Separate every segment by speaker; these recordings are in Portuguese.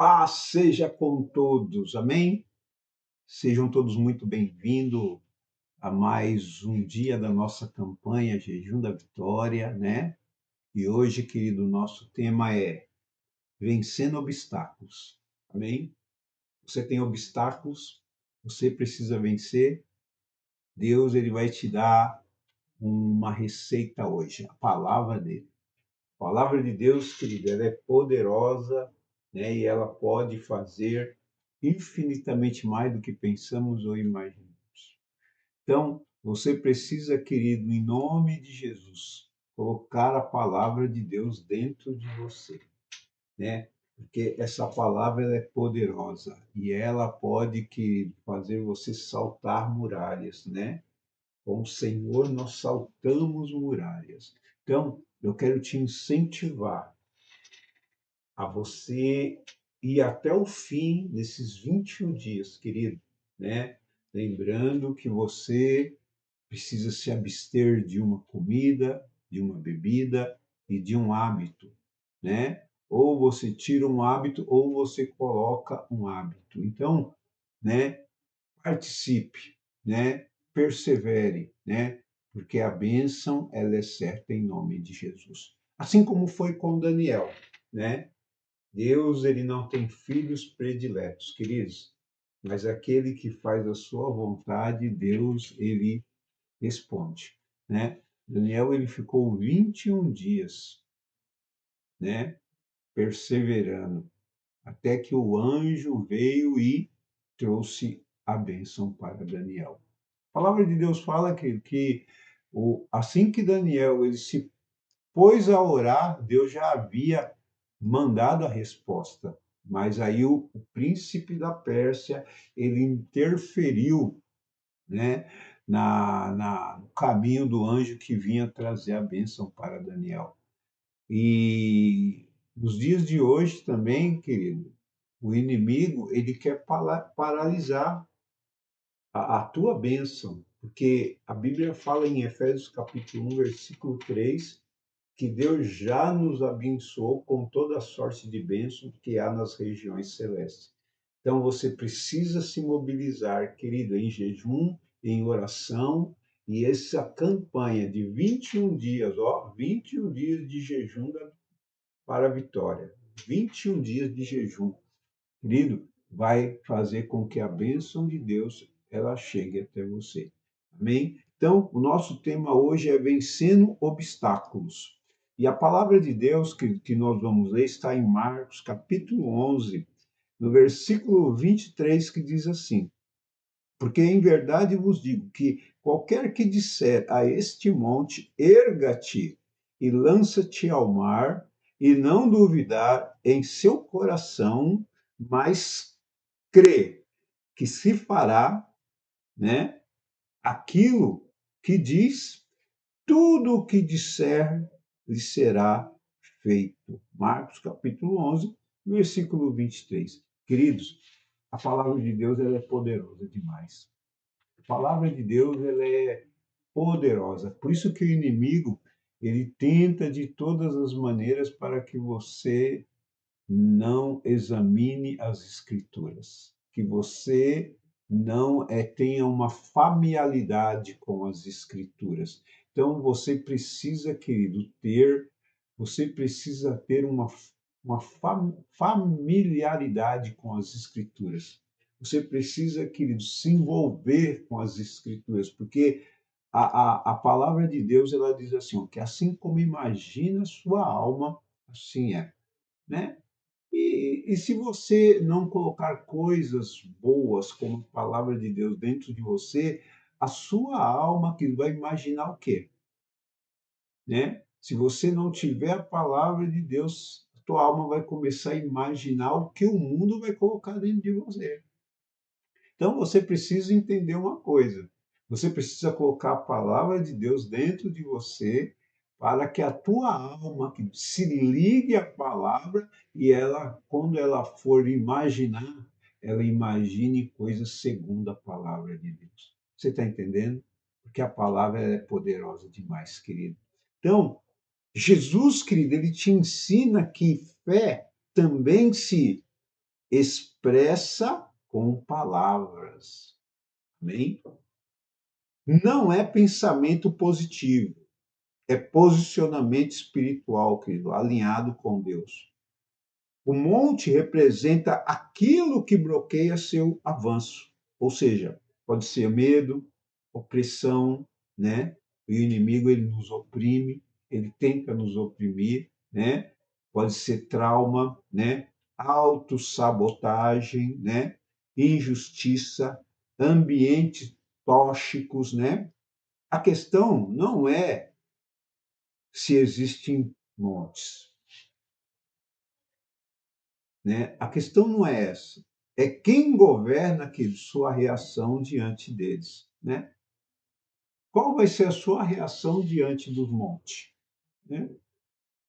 Speaker 1: Paz seja com todos, amém? Sejam todos muito bem-vindos a mais um dia da nossa campanha Jejum da Vitória, né? E hoje, querido, nosso tema é Vencendo Obstáculos, amém? Você tem obstáculos, você precisa vencer, Deus ele vai te dar uma receita hoje, a palavra dele. A palavra de Deus, querido, ela é poderosa, né? E ela pode fazer infinitamente mais do que pensamos ou imaginamos. Então, você precisa, querido, em nome de Jesus, colocar a palavra de Deus dentro de você, né? Porque essa palavra ela é poderosa e ela pode que fazer você saltar muralhas, né? Com o Senhor nós saltamos muralhas. Então, eu quero te incentivar a você ir até o fim desses 21 dias, querido, né? Lembrando que você precisa se abster de uma comida, de uma bebida e de um hábito, né? Ou você tira um hábito ou você coloca um hábito. Então, né, participe, né? Persevere, né? Porque a bênção ela é certa em nome de Jesus. Assim como foi com Daniel, né? Deus, ele não tem filhos prediletos, queridos, mas aquele que faz a sua vontade, Deus, ele responde, né? Daniel, ele ficou 21 dias, né, perseverando, até que o anjo veio e trouxe a bênção para Daniel. A palavra de Deus fala que assim que Daniel ele se pôs a orar, Deus já havia mandado a resposta. Mas aí o príncipe da Pérsia, ele interferiu, né, no caminho do anjo que vinha trazer a bênção para Daniel. E nos dias de hoje também, querido, o inimigo, ele quer paralisar a tua bênção, porque a Bíblia fala em Efésios capítulo 1, versículo 3, que Deus já nos abençoou com toda a sorte de bênção que há nas regiões celestes. Então você precisa se mobilizar, querido, em jejum, em oração, e essa campanha de 21 dias, 21 dias de jejum para a vitória. 21 dias de jejum, querido, vai fazer com que a bênção de Deus ela chegue até você. Amém? Então, o nosso tema hoje é vencendo obstáculos. E a palavra de Deus que nós vamos ler está em Marcos, capítulo 11, no versículo 23, que diz assim: Porque em verdade vos digo que qualquer que disser a este monte, erga-te e lança-te ao mar, e não duvidar em seu coração, mas crê que se fará, né, aquilo que diz, tudo o que disser lhe será feito. Marcos capítulo 11, versículo 23. Queridos, a palavra de Deus ela é poderosa demais. A palavra de Deus ela é poderosa. Por isso que o inimigo ele tenta de todas as maneiras para que você não examine as escrituras, que você não tenha uma familiaridade com as escrituras. Então você precisa, querido, você precisa ter uma familiaridade com as escrituras. Você precisa, querido, se envolver com as escrituras, porque a palavra de Deus ela diz assim, ó, que assim como imagina sua alma, assim é, né? E se você não colocar coisas boas como a palavra de Deus dentro de você, a sua alma que vai imaginar o quê? Né? Se você não tiver a palavra de Deus, a tua alma vai começar a imaginar o que o mundo vai colocar dentro de você. Então você precisa entender uma coisa. Você precisa colocar a palavra de Deus dentro de você para que a tua alma que se ligue à palavra e ela, quando ela for imaginar, ela imagine coisas segundo a palavra de Deus. Você está entendendo? Porque a palavra é poderosa demais, querido. Então, Jesus, querido, ele te ensina que fé também se expressa com palavras. Amém? Não é pensamento positivo, é posicionamento espiritual, querido, alinhado com Deus. O monte representa aquilo que bloqueia seu avanço, ou seja, pode ser medo, opressão, né? O inimigo ele nos oprime, ele tenta nos oprimir, né? Pode ser trauma, né? Autossabotagem, né? Injustiça, ambientes tóxicos, né? A questão não é se existem montes, né? A questão não é essa. É quem governa que sua reação diante deles, né? Qual vai ser a sua reação diante dos montes, né?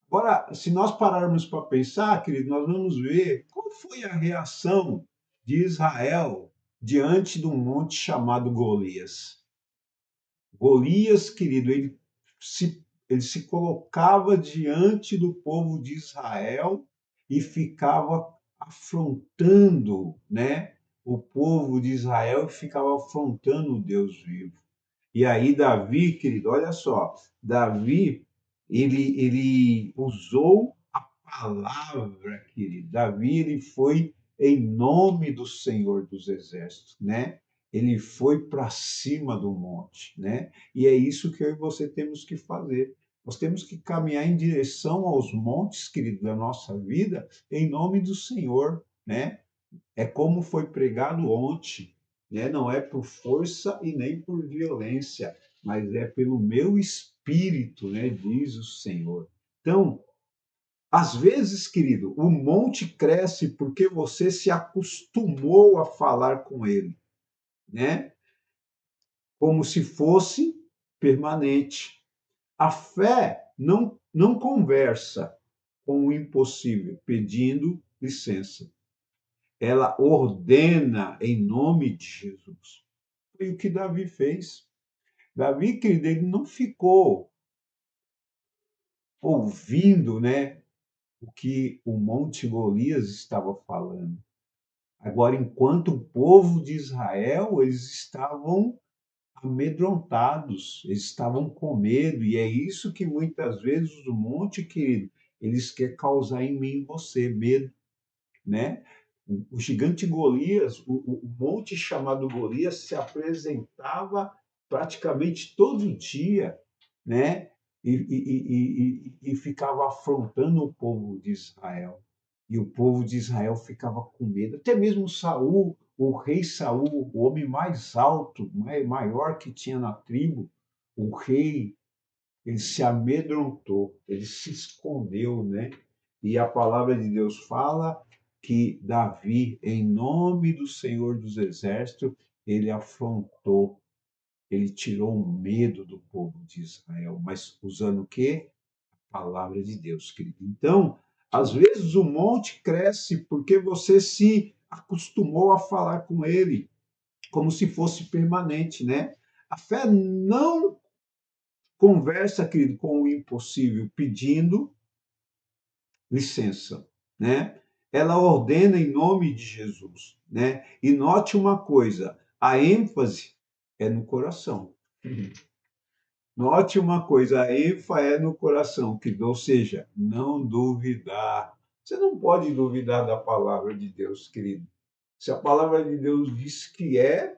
Speaker 1: Agora, se nós pararmos para pensar, querido, nós vamos ver qual foi a reação de Israel diante de um monte chamado Golias. Golias, querido, ele se colocava diante do povo de Israel e ficava afrontando, né? O povo de Israel ficava afrontando o Deus vivo. E aí Davi, querido, olha só, Davi, ele usou a palavra, querido. Davi, ele foi em nome do Senhor dos Exércitos, né? Ele foi para cima do monte, né? E é isso que eu e você temos que fazer. Nós temos que caminhar em direção aos montes, querido, da nossa vida, em nome do Senhor, né? É como foi pregado ontem, né? Não é por força e nem por violência, mas é pelo meu espírito, né? Diz o Senhor. Então, às vezes, querido, o monte cresce porque você se acostumou a falar com ele, né? Como se fosse permanente. A fé não conversa com o impossível, pedindo licença. Ela ordena em nome de Jesus. Foi o que Davi fez. Davi, querido, ele não ficou ouvindo, né, o que o Monte Golias estava falando. Agora, enquanto o povo de Israel, eles estavam amedrontados, eles estavam com medo, e é isso que muitas vezes o monte, querido, eles querem causar em mim e em você, medo, né? O gigante Golias, o monte chamado Golias, se apresentava praticamente todo dia, né? E ficava afrontando o povo de Israel. E o povo de Israel ficava com medo. Até mesmo Saul, o rei Saul, o homem mais alto, maior que tinha na tribo, o rei, ele se amedrontou, ele se escondeu, né? E a palavra de Deus fala que Davi, em nome do Senhor dos Exércitos, ele afrontou, ele tirou o medo do povo de Israel, mas usando o quê? A palavra de Deus, querido. Então, às vezes o monte cresce porque você se acostumou a falar com ele, como se fosse permanente, né? A fé não conversa, querido, com o impossível, pedindo licença, né? Ela ordena em nome de Jesus, né? E note uma coisa, a ênfase é no coração. Note uma coisa, a ênfase é no coração, ou seja, não duvidar. Você não pode duvidar da palavra de Deus, querido. Se a palavra de Deus diz que é,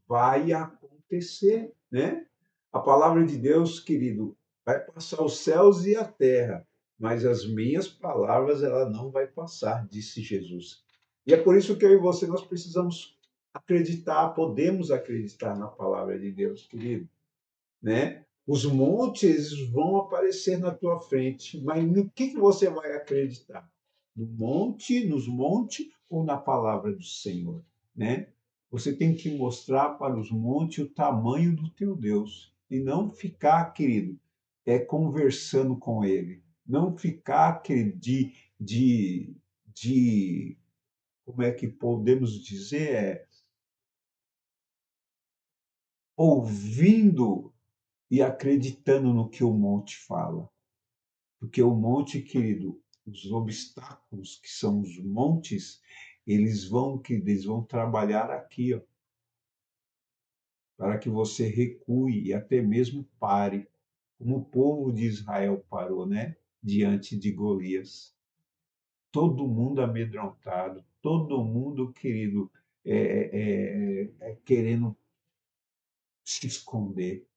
Speaker 1: vai acontecer, né? A palavra de Deus, querido, vai passar os céus e a terra, mas as minhas palavras ela não vai passar, disse Jesus. E é por isso que eu e você nós precisamos acreditar, podemos acreditar na palavra de Deus, querido, né? Os montes vão aparecer na tua frente, mas no que você vai acreditar? No monte, nos montes ou na palavra do Senhor, né? Você tem que mostrar para os montes o tamanho do teu Deus e não ficar, querido, conversando com ele. Não ficar, querido, de como é que podemos dizer, ouvindo e acreditando no que o monte fala. Porque o monte, querido, os obstáculos que são os montes, eles vão trabalhar aqui, ó, para que você recue e até mesmo pare, como o povo de Israel parou, né? Diante de Golias. Todo mundo amedrontado, todo mundo, querido, querendo se esconder.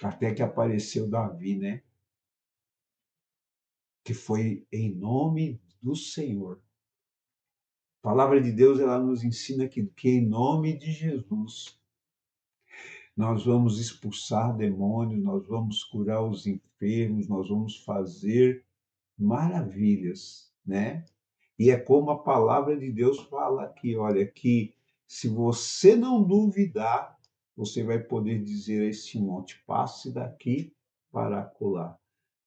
Speaker 1: Até que apareceu Davi, né? Que foi em nome do Senhor. A palavra de Deus, ela nos ensina que em nome de Jesus nós vamos expulsar demônios, nós vamos curar os enfermos, nós vamos fazer maravilhas, né? E é como a palavra de Deus fala aqui, olha, que se você não duvidar, você vai poder dizer a esse monte, passe daqui para acolá.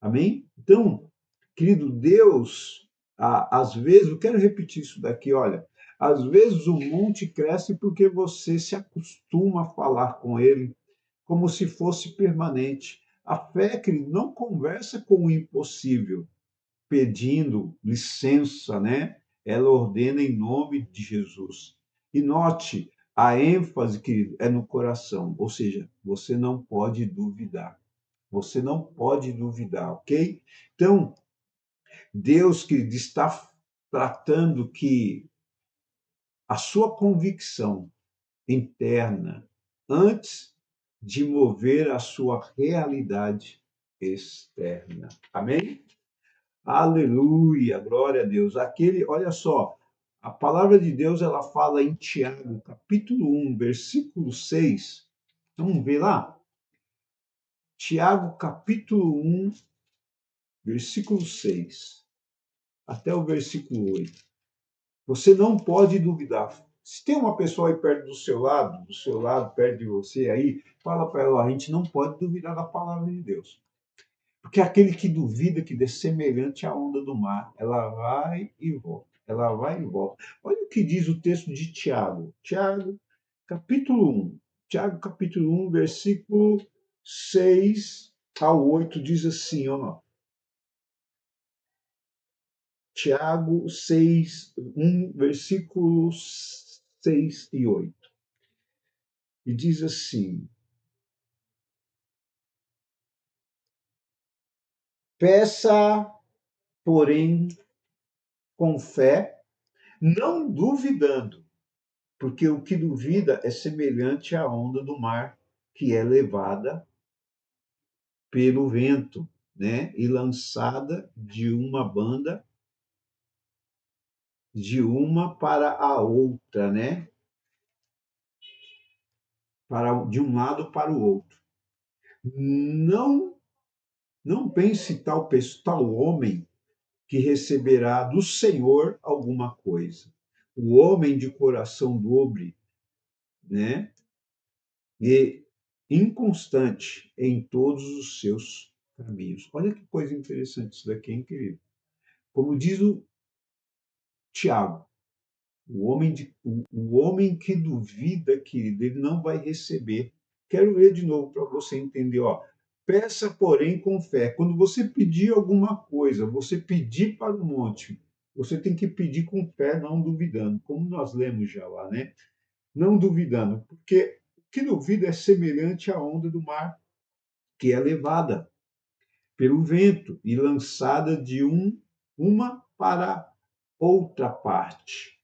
Speaker 1: Amém? Então, querido Deus, às vezes, eu quero repetir isso daqui, olha, às vezes o monte cresce porque você se acostuma a falar com ele como se fosse permanente. A fé, querido, não conversa com o impossível pedindo licença, né? Ela ordena em nome de Jesus. E note, a ênfase, querido, é no coração, ou seja, você não pode duvidar. Você não pode duvidar, ok? Então, Deus, querido, está tratando que a sua convicção interna, antes de mover a sua realidade externa. Amém? Aleluia, glória a Deus. Aquele, olha só, a palavra de Deus, ela fala em Tiago, capítulo 1, versículo 6. Vamos ver lá? Tiago, capítulo 1, versículo 6, até o versículo 8. Você não pode duvidar. Se tem uma pessoa aí perto do seu lado, perto de você aí, fala para ela, ó, a gente não pode duvidar da palavra de Deus. Porque aquele que duvida que é semelhante à onda do mar, ela vai e volta, ela vai e volta. Olha o que diz o texto de Tiago. Tiago, capítulo 1. Tiago, capítulo 1, versículo 6 ao 8, diz assim, ó. Tiago 6, 1, versículos 6 e 8. E diz assim: peça, porém, com fé, não duvidando, porque o que duvida é semelhante à onda do mar, que é levada pelo vento, né? E lançada de uma banda, de uma para a outra, né? De um lado para o outro. Não, não pense tal homem que receberá do Senhor alguma coisa. O homem de coração dobre, né? E inconstante em todos os seus caminhos. Olha que coisa interessante isso daqui, hein, querido? Como diz o Tiago, o homem que duvida, querido, ele não vai receber. Quero ler de novo para você entender, ó. Peça, porém, com fé. Quando você pedir alguma coisa, você pedir para o monte, você tem que pedir com fé, não duvidando, como nós lemos já lá, né? Não duvidando, porque o que duvida é semelhante à onda do mar, que é levada pelo vento e lançada de uma para outra parte.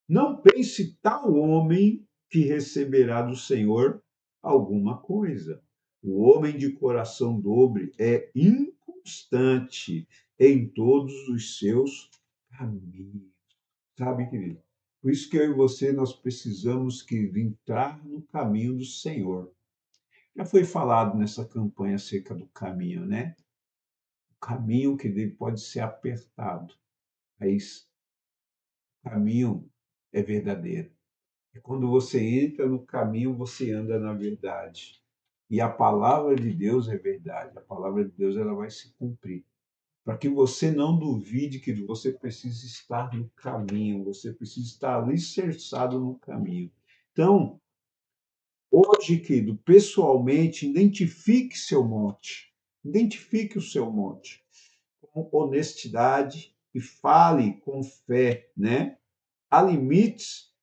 Speaker 1: Não pense tal homem que receberá do Senhor alguma coisa. O homem de coração dobre é inconstante em todos os seus caminhos. Sabe, querido? Por isso que eu e você, nós precisamos entrar no caminho do Senhor. Já foi falado nessa campanha acerca do caminho, né? O caminho que ele pode ser apertado, mas o caminho é verdadeiro. E quando você entra no caminho, você anda na verdade. E a palavra de Deus é verdade. A palavra de Deus, ela vai se cumprir. Para que você não duvide que você precisa estar no caminho, você precisa estar alicerçado no caminho. Então, hoje, querido, pessoalmente, identifique seu monte. Identifique o seu monte com honestidade e fale com fé, né? Há limites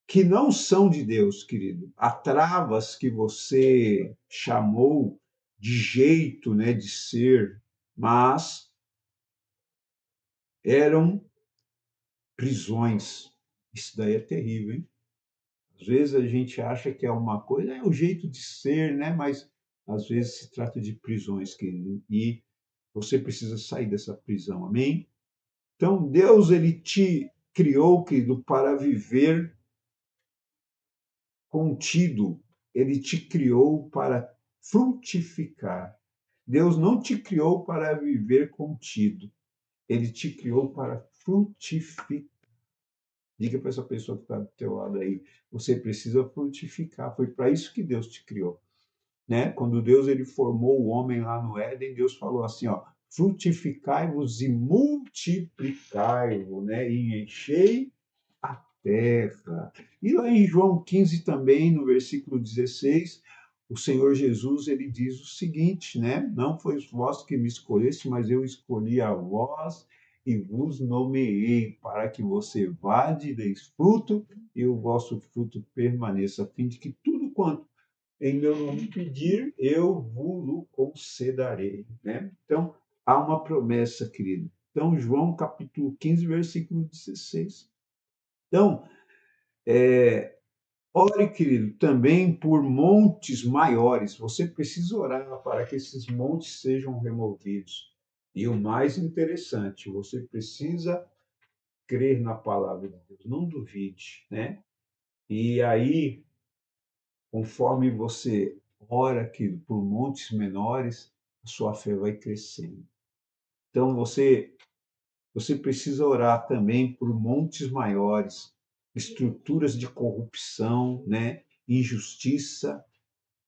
Speaker 1: que não são de Deus, querido. Há travas que você chamou de jeito, né, de ser, mas eram prisões. Isso daí é terrível, hein? Às vezes a gente acha que é uma coisa, é o jeito de ser, né? Mas às vezes se trata de prisões, querido. E você precisa sair dessa prisão, amém? Então Deus, ele te criou, querido, para viver contido. Ele te criou para frutificar. Deus não te criou para viver contido. Ele te criou para frutificar. Diga para essa pessoa que está do teu lado aí, você precisa frutificar. Foi para isso que Deus te criou, né? Quando Deus ele formou o homem lá no Éden, Deus falou assim, ó, frutificai-vos e multiplicai-vos, né? E enchei a terra. E lá em João 15 também, no versículo 16, o Senhor Jesus ele diz o seguinte, né? Não foi vós que me escolheste, mas eu escolhi a vós e vos nomeei para que você vade e deis fruto e o vosso fruto permaneça, a fim de que tudo quanto em meu nome pedir, eu vos concederei, né? Então, há uma promessa, querido. Então, João capítulo 15, versículo 16. Então, ore, querido, também por montes maiores. Você precisa orar para que esses montes sejam removidos. E o mais interessante, você precisa crer na palavra de Deus. Não duvide, né? E aí, conforme você ora, querido, por montes menores, a sua fé vai crescendo. Então, você precisa orar também por montes maiores, estruturas de corrupção, né? Injustiça,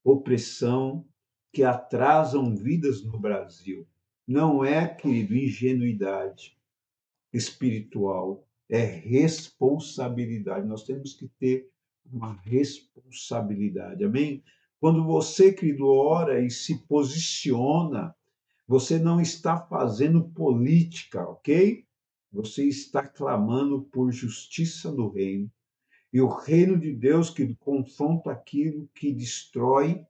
Speaker 1: opressão, que atrasam vidas no Brasil. Não é, querido, ingenuidade espiritual, é responsabilidade. Nós temos que ter uma responsabilidade, amém? Quando você, querido, ora e se posiciona, você não está fazendo política, ok? Você está clamando por justiça no reino. E o reino de Deus que confronta aquilo que destrói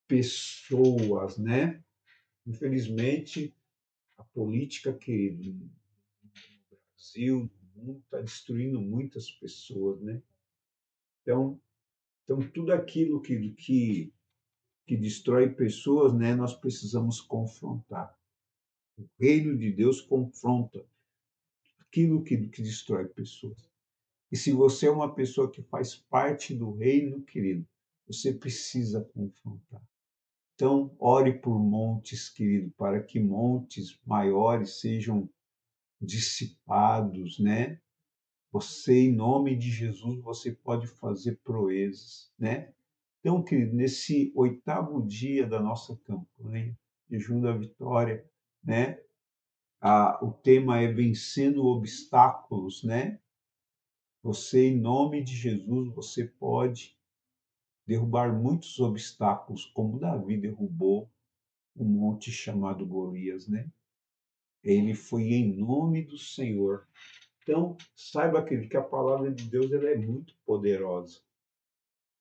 Speaker 1: pessoas, né? Infelizmente, a política, querido, no Brasil, no mundo, está destruindo muitas pessoas, né? Então, tudo aquilo que destrói pessoas, né, nós precisamos confrontar. O reino de Deus confronta aquilo que destrói pessoas. E se você é uma pessoa que faz parte do reino, querido, você precisa confrontar. Então, ore por montes, querido, para que montes maiores sejam dissipados, né? Você, em nome de Jesus, você pode fazer proezas, né? Então, querido, nesse 8º dia da nossa campanha, Jejum da Vitória, né? O tema é vencendo obstáculos, né? Você, em nome de Jesus, você pode derrubar muitos obstáculos, como Davi derrubou um monte chamado Golias, né? Ele foi em nome do Senhor. Então, saiba, querido, que a palavra de Deus ela é muito poderosa.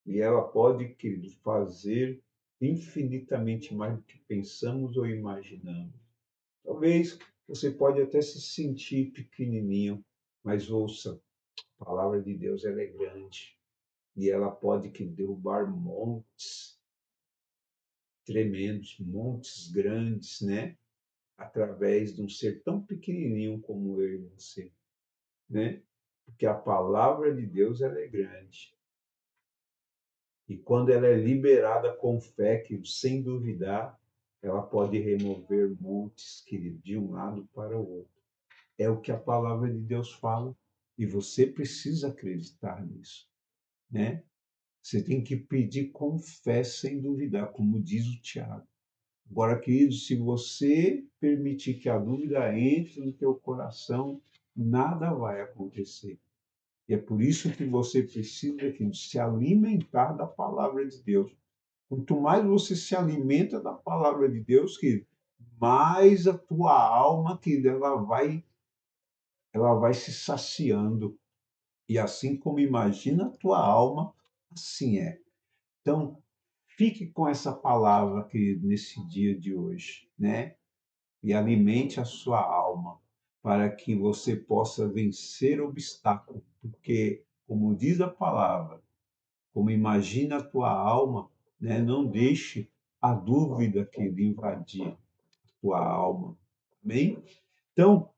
Speaker 1: E ela pode, querido, fazer infinitamente mais do que pensamos ou imaginamos. Talvez você pode até se sentir pequenininho, mas ouça, a palavra de Deus ela é grande. E ela pode que derrubar montes tremendos, montes grandes, né? Através de um ser tão pequenininho como eu e você, né? Porque a palavra de Deus ela é grande. E quando ela é liberada com fé, que sem duvidar, ela pode remover montes, querido, de um lado para o outro. É o que a palavra de Deus fala e você precisa acreditar nisso, né? Você tem que pedir com fé, sem duvidar, como diz o Tiago. Agora, querido, se você permitir que a dúvida entre no teu coração, nada vai acontecer. E é por isso que você precisa, querido, se alimentar da palavra de Deus. Quanto mais você se alimenta da palavra de Deus, querido, mais a tua alma, querido, ela vai ela vai se saciando. E assim como imagina a tua alma, assim é. Então, fique com essa palavra, querido, nesse dia de hoje, né? E alimente a sua alma para que você possa vencer obstáculos, porque, como diz a palavra, como imagina a tua alma, né? Não deixe a dúvida que lhe invadir a tua alma. Amém? Então,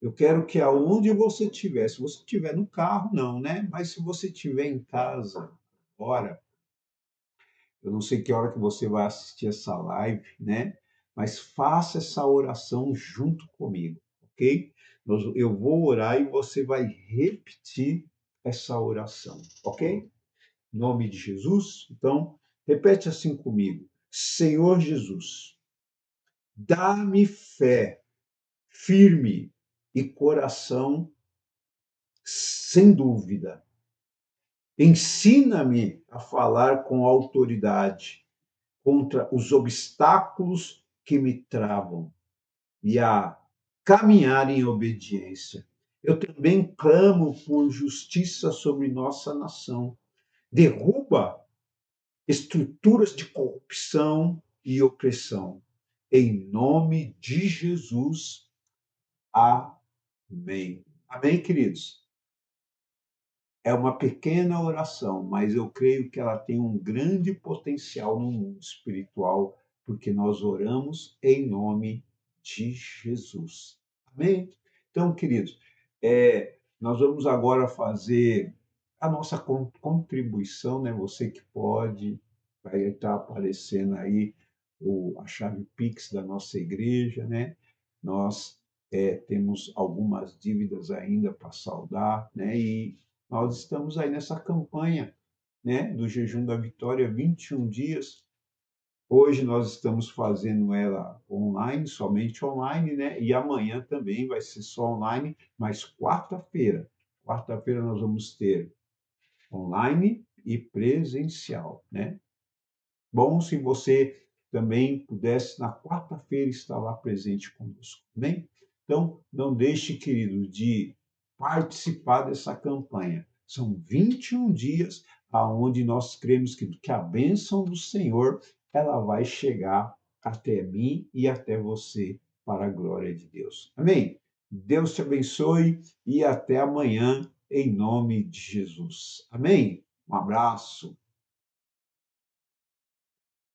Speaker 1: eu quero que aonde você estiver, se você estiver no carro, não, né? Mas se você estiver em casa, ora, eu não sei que hora que você vai assistir essa live, né? Mas faça essa oração junto comigo, ok? Eu vou orar e você vai repetir essa oração, ok? Em nome de Jesus. Então, repete assim comigo. Senhor Jesus, dá-me fé firme e coração sem dúvida. Ensina-me a falar com autoridade contra os obstáculos que me travam e a caminhar em obediência. Eu também clamo por justiça sobre nossa nação. Derruba estruturas de corrupção e opressão. Em nome de Jesus. Amém. Amém, queridos? É uma pequena oração, mas eu creio que ela tem um grande potencial no mundo espiritual, porque nós oramos em nome de Jesus. Amém? Então, queridos, nós vamos agora fazer a nossa contribuição, né? Você que pode, vai estar aparecendo aí a chave Pix da nossa igreja, né? Nós temos algumas dívidas ainda para saldar, né? E nós estamos aí nessa campanha, né, do Jejum da Vitória, 21 dias. Hoje nós estamos fazendo ela online, somente online, né? E amanhã também vai ser só online, mas quarta-feira nós vamos ter online e presencial, né? Bom se você também pudesse, na quarta-feira, estar lá presente conosco, bem? Então, não deixe, querido, de participar dessa campanha. São 21 dias aonde nós cremos que a bênção do Senhor ela vai chegar até mim e até você para a glória de Deus. Amém? Deus te abençoe e até amanhã, em nome de Jesus. Amém? Um abraço.